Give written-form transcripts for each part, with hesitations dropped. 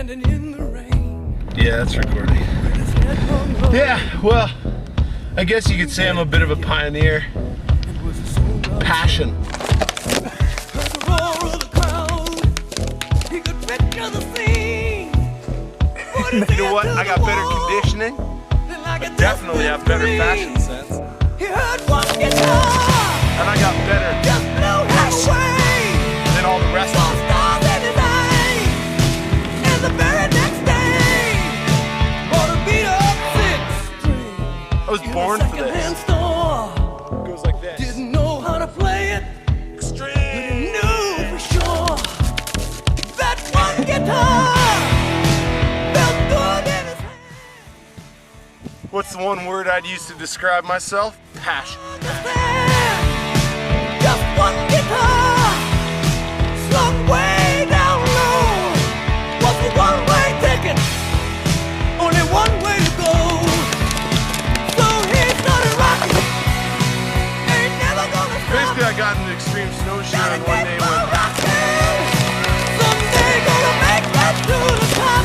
standing in the rain. Yeah, that's recording. Yeah, well, I guess you could say I'm a bit of a pioneer. Passion. You know what? I got better conditioning. I definitely have better fashion sense. And I got better than all the rest of them. I was born for this. It goes like this. Didn't know how to play it. Extreme. Didn't know for sure. That one guitar felt good in his hand. What's the one word I'd use to describe myself? Passion. Just one guitar slung way down low. Was a one-way ticket. Only one way to go. So he started rocking. Ain't never gonna stop. Basically, I got an extreme snowshoe and one day went. Someday gonna make that to the top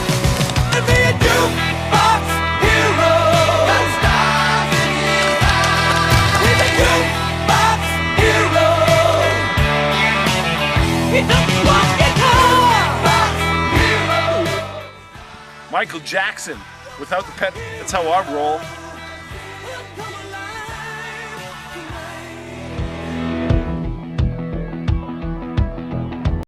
and be a jukebox hero. Got stars in his eyes. He's a jukebox hero. He took one guitar. Hero. Michael Jackson. Without the pet, that's how I roll.